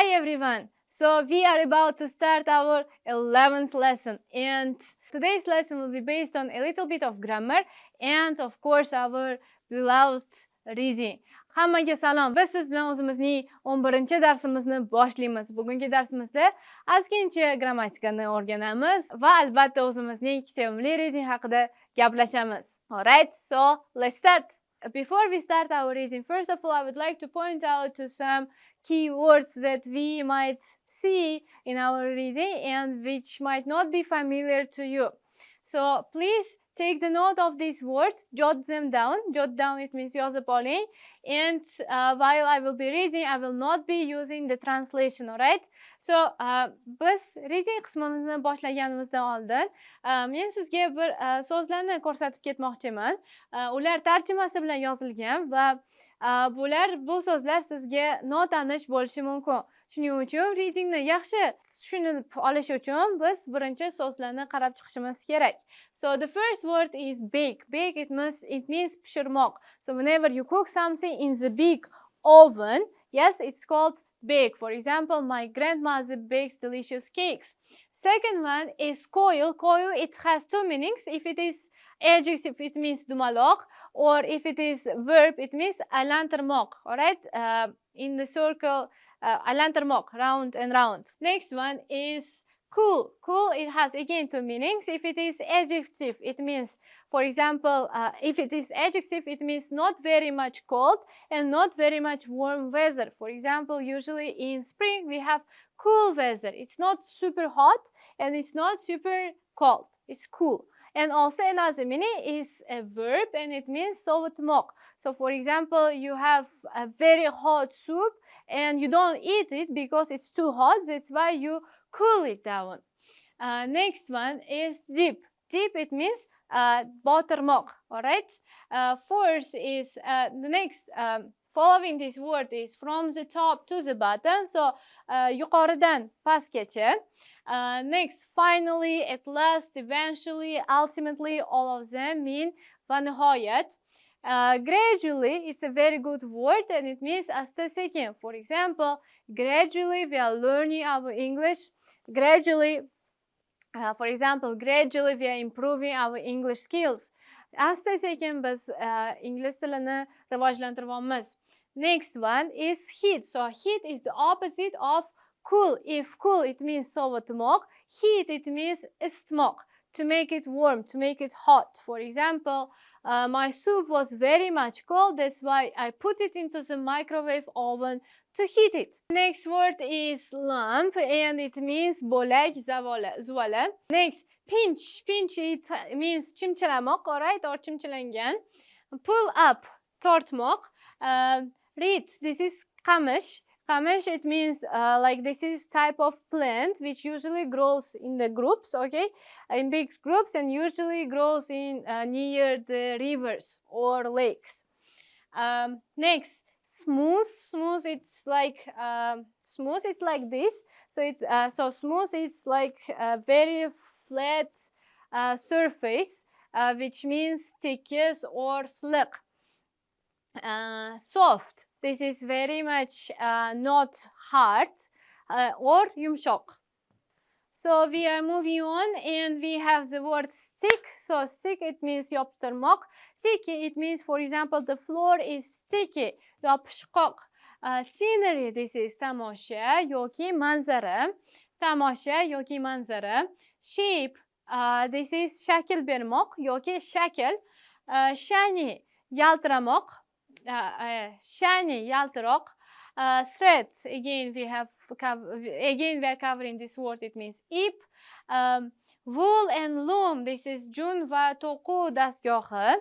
Hi everyone! So we are about to start our 11th lesson, and today's lesson will be based on a little bit of grammar and of course our beloved reading. Hammaga salom. Biz siz bilan o'zimizning 11-darsimizni boshlaymiz. Bugungi darsimizda ozgincha grammatikani o'rganamiz va albatta o'zimizning sevimli reading haqida gaplashamiz. Alright, so let's start. Before we start our reading, first of all, I would like to point out to some keywords that we might see in our reading and which might not be familiar to you. So please take the note of these words, jot them down. Jot down, it means yozib oling. And while I will be reading, I will not be using the translation, alright? So biz reading qismimizni boshlaganimizdan oldin men sizga bir so'zlarni ko'rsatib ketmoqchiman. Ular tarjimasi bilan yozilgan va bu so'zlar sizga notanish bo'lishi mumkin. Shuning uchun readingni yaxshi tushunib olish uchun biz birinchi so'zlarni qarab chiqishimiz kerak. So the first word is bake. Bake, it means pishirmoq. So whenever you cook something in the big oven, yes, it's called bake. For example, my grandmother bakes delicious cakes. Second one is coil. Coil, it has two meanings. If it is adjective, it means dumaloq, or if it is verb, it means aylantirmoq. Alright, in the circle, aylantirmoq, round and round. Next one is cool. Cool, it has again two meanings. If it is adjective, it means, for example, if it is adjective, it means not very much cold and not very much warm weather. For example, usually in spring we have cool weather. It's not super hot and it's not super cold. It's cool. And also another meaning is a verb and it means sovutmoq. So for example, you have a very hot soup and you don't eat it because it's too hot. That's why you cool it down. Next one is dip. Dip, it means batırmoq. Alright. Fourth is the next following this word is from the top to the bottom. So yuqoridan pastgacha. Next, finally, at last, eventually, ultimately, all of them mean va nihoyat. Gradually, it's a very good word and it means asta-sekin. For example, gradually we are learning our English. Gradually, for example, gradually we are improving our English skills. Asta-sekin biz ingliz tilini rivojlantiryapmiz. Next one is heat. So heat is the opposite of cool. If cool, it means sovutmoq. Heat, it means istmoq. To make it warm, to make it hot. For example, my soup was very much cold. That's why I put it into the microwave oven to heat it. Next word is lump and it means bo'lak, zuvala. Next, pinch. Pinch, it means chimchilamoq, alright, or chimchilangan. Pull up, tortmoq. Reed, this is qamish. Qamish, it means like this is type of plant which usually grows in the groups, okay, in big groups and usually grows in near the rivers or lakes. Next, smooth. Smooth, it's like this. So smooth, it's like a very flat surface, which means thickness or slick. Soft. This is very much not hard or yumshoq. So we are moving on and we have the word stick. So stick, it means yoptirmoq. Sticky, it means, for example, the floor is sticky, yopishqoq. Scenery, this is tamosha yoki manzara. Tamosha yoki manzara. Shape, this is shakl bermoq yoki shakl. Shiny, yaltiramoq. Shiny, yaltiroq. Thread, again we are covering this word, it means ip. Wool and loom, this is jun va to'qu dastgohi.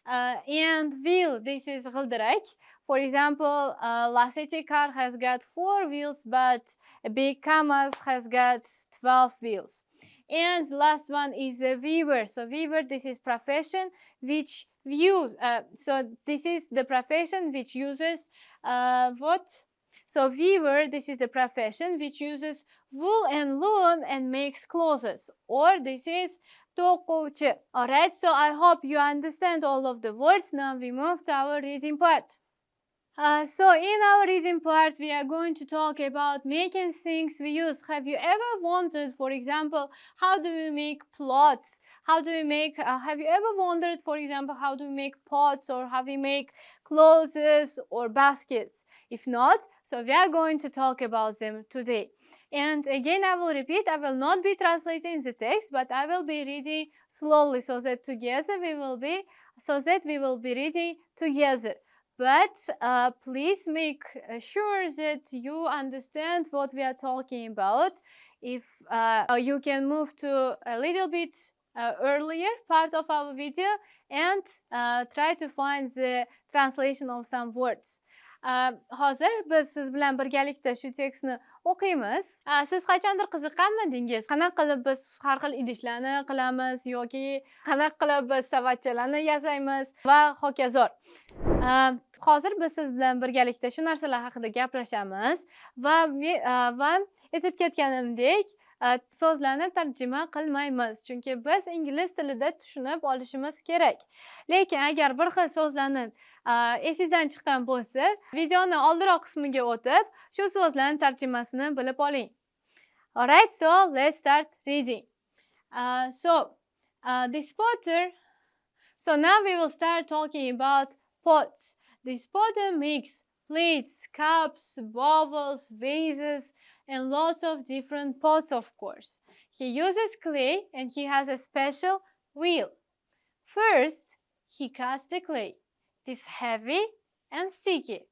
And wheel, this is g'ildirak. For example, Lacetti car has got 4 wheels, but a big Kamaz has got 12 wheels. And the last one is a weaver. So weaver, this is profession which we use. So this is the profession which uses what? So weaver, this is the profession which uses wool and loom and makes clothes. Or this is to'quchi. Alright, so I hope you understand all of the words. Now we move to our reading part. So in our reading part, we are going to talk about making things we use. Have you ever wondered, for example, how do we make plots? How do we make, have you ever wondered, for example, how do we make pots, or how we make clothes or baskets? If not, so we are going to talk about them today. And again, I will repeat, I will not be translating the text, but I will be reading slowly so that we will be reading together. But please make sure that you understand what we are talking about. If you can move to a little bit earlier part of our video and try to find the translation of some words. Hozir biz siz bilan birgalikda shu tekstni o'qiymiz. Siz qachondir qiziqqanmidingiz? Qanaqa qilib biz har xil idishlarni qilamiz yoki qanaqa qilib biz savatchalarni yasaymiz va hokazo. Hozir biz siz bilan birgalikda shu narsalar haqida gaplashamiz va aytib ketganimdek, so'zlarni tarjima qilmaymiz, chunki biz ingliz tilida tushunib olishimiz kerak. Lekin agar bir xil so'zlarni esingizdan chiqqan bo'lsa, videoni oldinroq qismiga o'tib, shu so'zlarning tarjimasini bilib oling. Alright, so let's start reading. This potter. So now we will start talking about pots. This potter makes plates, cups, bowls, vases, and lots of different pots, of course. He uses clay and he has a special wheel. First, he casts the clay. It is heavy and sticky.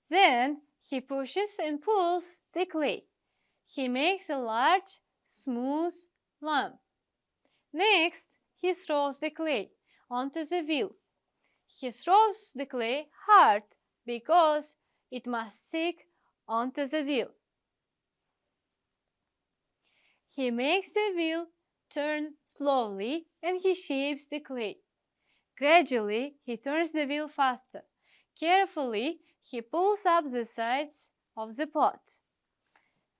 Then, he pushes and pulls the clay. He makes a large, smooth lump. Next, he throws the clay onto the wheel. He throws the clay hard because it must stick onto the wheel. He makes the wheel turn slowly and he shapes the clay. Gradually, he turns the wheel faster. Carefully, he pulls up the sides of the pot.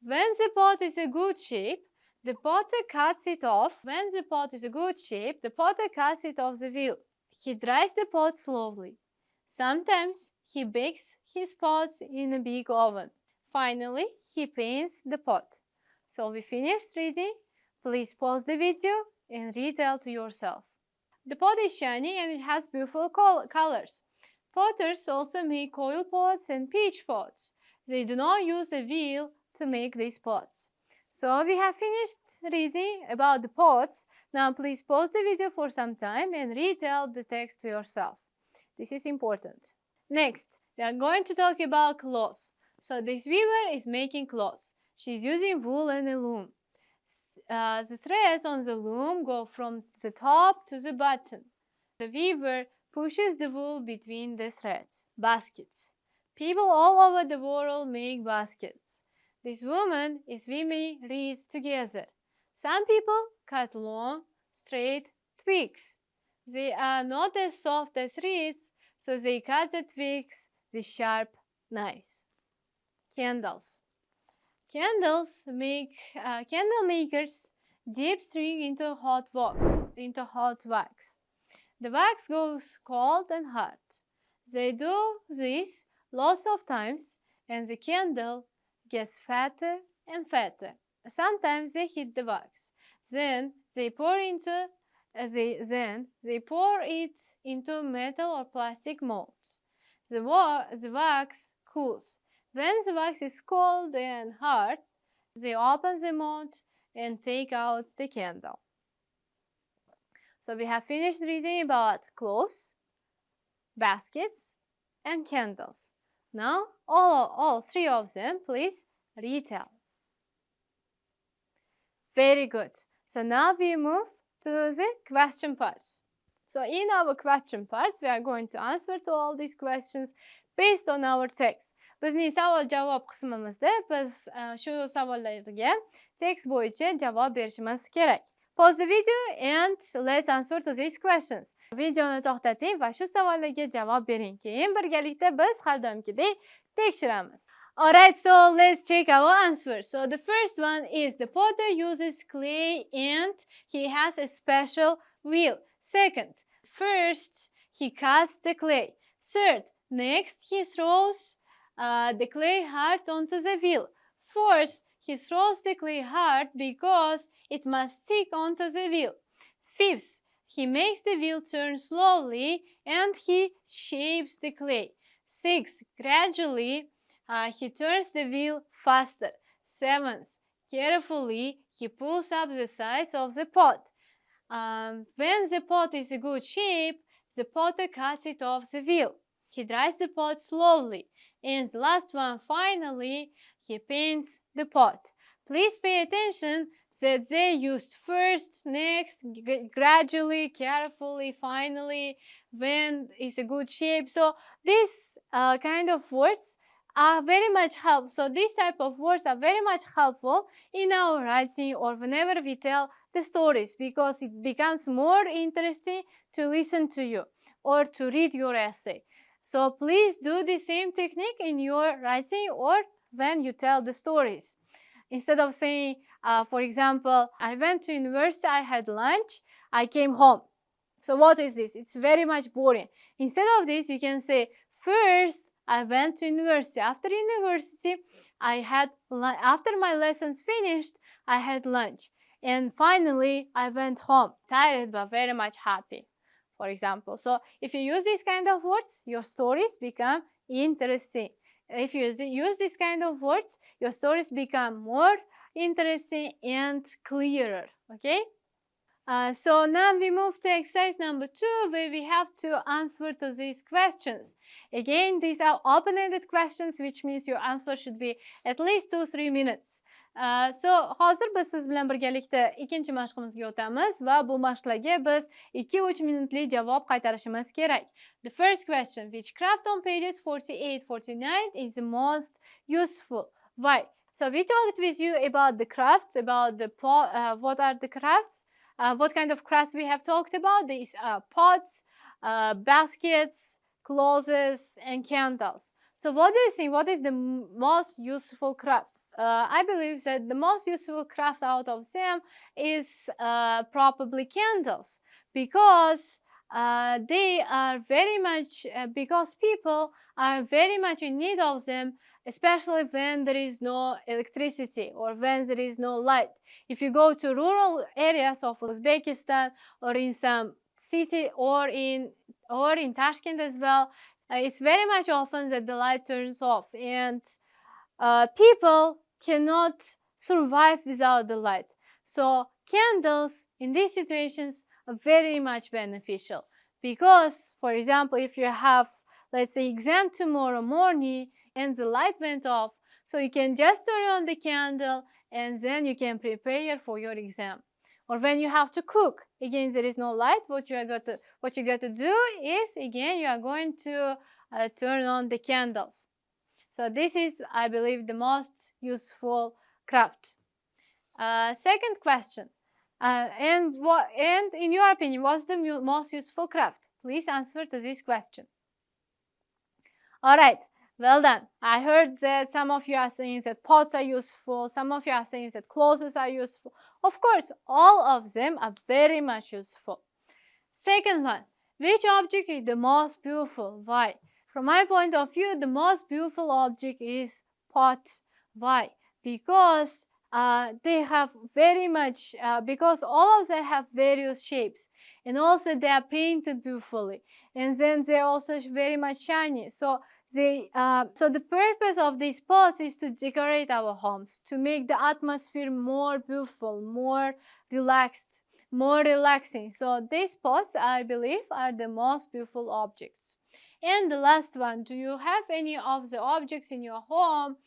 When the pot is a good shape, the potter cuts it off. When the pot is a good shape, the potter cuts it off the wheel. He dries the pot slowly. Sometimes he bakes his pots in a big oven. Finally, he paints the pot. So we finished reading. Please pause the video and retell to yourself. The pot is shiny and it has beautiful colors. Potters also make coil pots and peach pots. They do not use a wheel to make these pots. So we have finished reading about the pots. Now please pause the video for some time and retell the text to yourself. This is important. Next, we are going to talk about cloths. So this weaver is making cloths. She's using wool and a loom. The threads on the loom go from the top to the bottom. The weaver pushes the wool between the threads. Baskets. People all over the world make baskets. This woman is weaving reeds together. Some people cut long, straight twigs. They are not as soft as reeds, so they cut the twigs with sharp knives. Candles. Candle makers dip string into hot wax. The wax goes cold and hard. They do this lots of times, and the candle gets fatter and fatter. Sometimes they hit the wax. Then they pour it into metal or plastic molds. The wax cools. When the wax is cold and hard, they open the mold and take out the candle. So we have finished reading about clothes, baskets, and candles. Now, all three of them, please retell. Very good. So now we move to the question parts. So in our question parts, we are going to answer to all these questions based on our text. Bizning savol-javob qismimizda biz shu savollarga tekst bo'yicha javob berishimiz kerak. Pause the video and let's answer to these questions. Videoni to'xtating va shu savollarga javob bering. Keyin birgalikda biz har doimgidek tekshiramiz. Alright, so let's check our answers. So the first one is the potter uses clay and he has a special wheel. Second, first he casts the clay. Third, Next, he throws the clay heart onto the wheel. First, he throws the clay heart because it must stick onto the wheel. Fifth, he makes the wheel turn slowly and he shapes the clay. Sixth, gradually he turns the wheel faster. Seventh, carefully he pulls up the sides of the pot. When the pot is a good shape, the potter cuts it off the wheel. He dries the pot slowly. And the last one, finally, he paints the pot. Please pay attention that they used first, next, gradually, carefully, finally, when it's a good shape. So these kind of words are very much helpful. So these type of words are very much helpful in our writing or whenever we tell the stories, because it becomes more interesting to listen to you or to read your essay. So please do the same technique in your writing or when you tell the stories. Instead of saying, for example, I went to university, I had lunch, I came home. So what is this? It's very much boring. Instead of this, you can say, first, I went to university. After university, after my lessons finished, I had lunch. And finally, I went home, tired but very much happy, for example. So if you use these kind of words, your stories become interesting. If you use this kind of words, your stories become more interesting and clearer, okay? So now we move to exercise number 2, where we have to answer to these questions. Again, these are open-ended questions, which means your answer should be at least 2-3 minutes. So hozir biz siz bilan birgalikda ikkinchi mashqimizga o'tamiz va bu mashqlarga biz 2-3 minutlik javob qaytarishimiz kerak. The first question, which craft on pages 48-49 is the most useful? Why? So we talked with you about the crafts, about the what are the crafts, what kind of crafts we have talked about. These are pots, baskets, clothes, and candles. So what do you think? What is the most useful craft? I believe that the most useful craft out of them is probably candles, because they are very much, because people are very much in need of them, especially when there is no electricity or when there is no light. If you go to rural areas of Uzbekistan or in some city or in Tashkent as well, it's very much often that the light turns off, and people cannot survive without the light. So candles in these situations are very much beneficial, because, for example, if you have, let's say, exam tomorrow morning and the light went off, so you can just turn on the candle and then you can prepare for your exam. Or when you have to cook, again, there is no light, what you got to do is, again, you are going to turn on the candles. So this is, I believe, the most useful craft. Second question, and in your opinion, what's the most useful craft? Please answer to this question. All right, well done. I heard that some of you are saying that pots are useful, some of you are saying that clothes are useful. Of course, all of them are very much useful. Second one, which object is the most beautiful? Why? From my point of view, the most beautiful object is pot. Why? Because they have very much, because all of them have various shapes, and also they are painted beautifully, and then they are also very much shiny. So the purpose of these pots is to decorate our homes, to make the atmosphere more beautiful, more relaxed, more relaxing. So these pots, I believe, are the most beautiful objects. And the last one, do you have any of the objects in your home?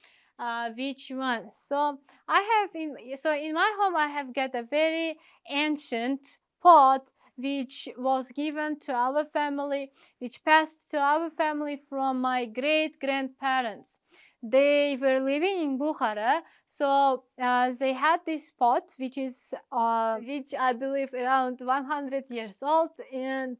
Which ones? So in my home I have got a very ancient pot which was given to our family, which passed to our family from my great-grandparents. They were living in Bukhara, so they had this pot which is which I believe around 100 years old, and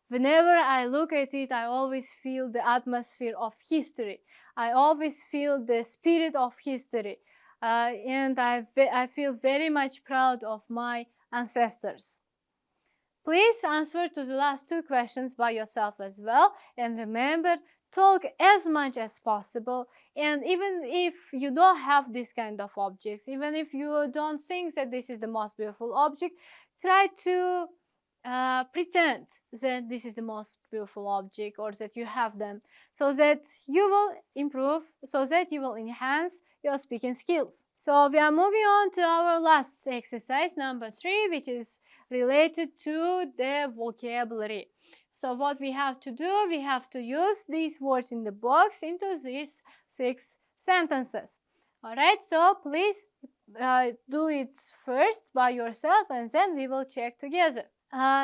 whenever I look at it, I always feel the atmosphere of history. I always feel the spirit of history, and I feel very much proud of my ancestors. Please answer to the last two questions by yourself as well, and remember, talk as much as possible. And even if you don't have this kind of objects, even if you don't think that this is the most beautiful object, try to pretend that this is the most beautiful object, or that you have them, so that you will improve, so that you will enhance your speaking skills. So we are moving on to our last exercise, number 3, which is related to the vocabulary. So what we have to do, we have to use these words in the box into these 6 sentences. Alright, so please do it first by yourself, and then we will check together.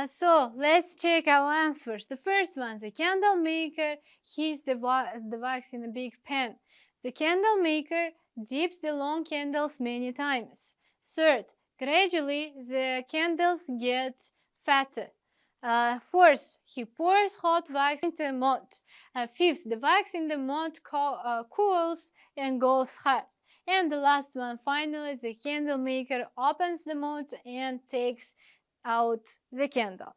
So let's check our answers. The first one, the candle maker heats the wax in a big pan. The candle maker dips the long candles many times. Third, gradually the candles get fatter. Fourth, he pours hot wax into mud. Fifth, the wax in the mud cools and goes hard. And the last one, finally, the candle maker opens the mud and takes out the candle.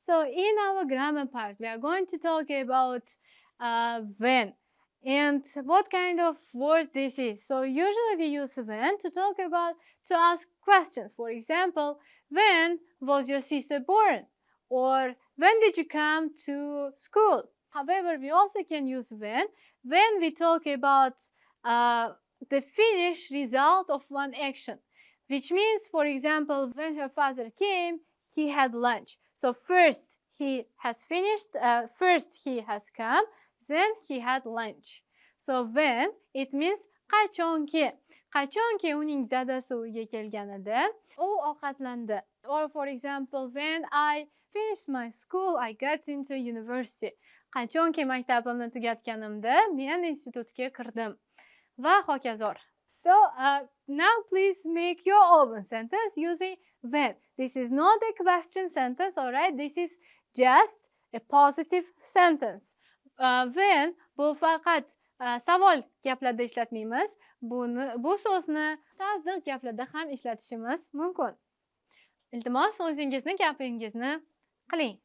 So in our grammar part, we are going to talk about when and what kind of word this is. So usually we use when to ask questions. For example, when was your sister born? Or when did you come to school? However, we also can use when we talk about the finished result of one action, which means, for example, when her father came, he had lunch. So first he has finished, first he has come, then he had lunch. So when, it means qachonki. Qachonki uning dadasi uyga kelganida u ovqatlandi. Or for example, when I finished my school, I got into university. Qachonki maktabimni tugatganimda men institutga kirdim. Va hokazo. So now please make your own sentence using when. This is not a question sentence, alright? This is just a positive sentence. When bu faqat savol gaplarda ishlatmaymiz. Bu so'zni tasdiq gaplarda ham ishlatishimiz mumkin. Iltimos, o'zingizni gapingizni qiling.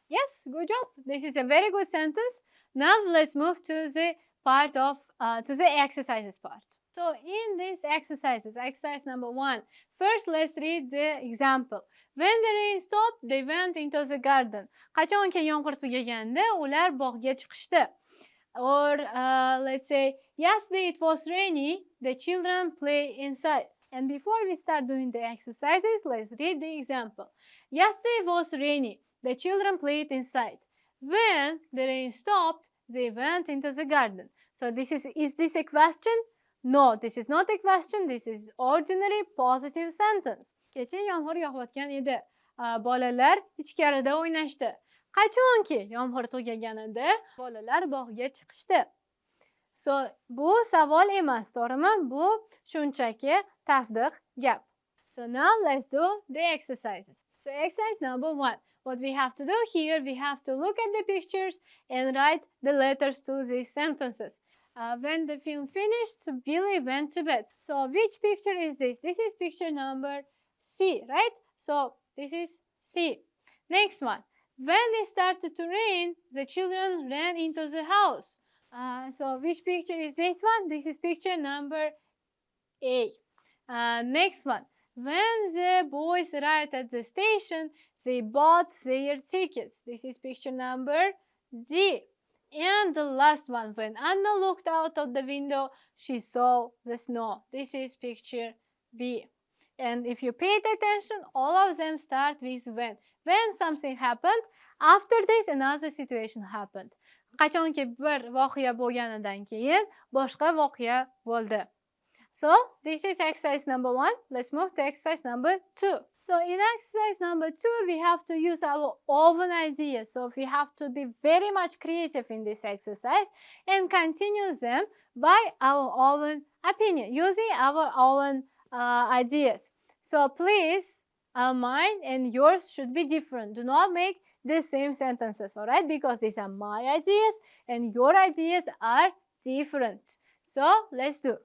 Yes, good job. This is a very good sentence. Now let's move to the part of to the exercises part. So in these exercises, exercise number 1, first let's read the example. When the rain stopped, they went into the garden. Qachonki yomg'ir tugaganda ular bog'ga chiqishdi. Or let's say, yesterday it was rainy, the children play inside. And before we start doing the exercises, let's read the example. Yesterday was rainy, the children played inside. When the rain stopped, they went into the garden. So is this a question? No, this is not a question. This is ordinary positive sentence. Kecha yomg'ir yog'ayotgan edi. Bolalar ichkarida o'ynashdi. Qachonki yomg'ir tugaganida bolalar bog'ga chiqishdi. So bu savol emas, to'g'rimi? Bu shunchaki tasdiq gap. So now let's do the exercises. So exercise number 1. What we have to do here, we have to look at the pictures and write the letters to these sentences. When the film finished, Billy went to bed. So which picture is this? This is picture number C, right? So this is C. Next one. When it started to rain, the children ran into the house. So which picture is this one? This is picture number A. Next one. When the boys arrived at the station, they bought their tickets. This is picture number D. And the last one, when Anna looked out of the window, she saw the snow. This is picture B. And if you paid attention, all of them start with when. When something happened, after this another situation happened. Qachonki bir voqea bo'lganidan keyin boshqa voqea bo'ldi. So this is exercise number 1. Let's move to exercise number 2. So in exercise number 2, we have to use our own ideas. So we have to be very much creative in this exercise and continue them by our own opinion, using our own ideas. So please, mine and yours should be different. Do not make the same sentences, alright? Because these are my ideas and your ideas are different. So let's do.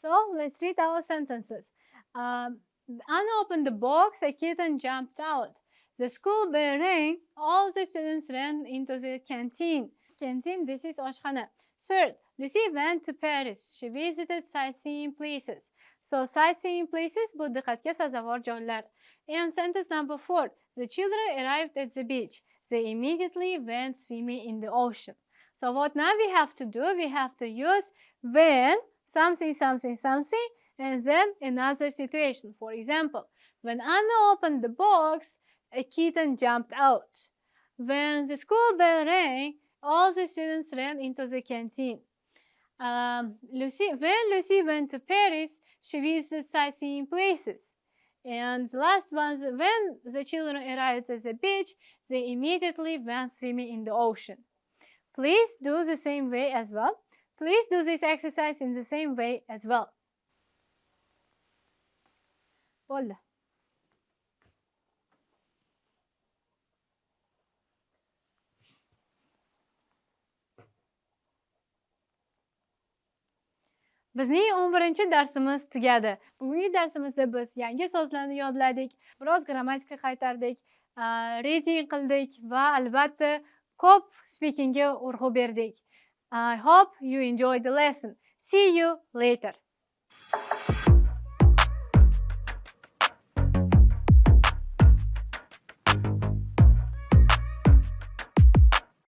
So let's read our sentences. Anna opened the box, a kitten jumped out. The school bell rang. All the students ran into the canteen. Canteen, this is oshxona. Third, Lucy went to Paris. She visited sightseeing places. So sightseeing places bu diqqatga sazovor joylar. And sentence number 4. The children arrived at the beach. They immediately went swimming in the ocean. So what now we have to do? We have to use when something, something, something, and then another situation. For example, when Anna opened the box, a kitten jumped out. When the school bell rang, all the students ran into the canteen. When Lucy went to Paris, she visited sightseeing places. And the last one, when the children arrived at the beach, they immediately went swimming in the ocean. Please do the same way as well. Please do this exercise in the same way as well. Bo'ldi. Bizning 11-darsimiz tugadi. Bugungi darsimizda biz yangi so'zlarni yodladik, biroz grammatika qaytardik, reading qildik va albatta ko'p speakingga urg'u berdik. I hope you enjoyed the lesson. See you later.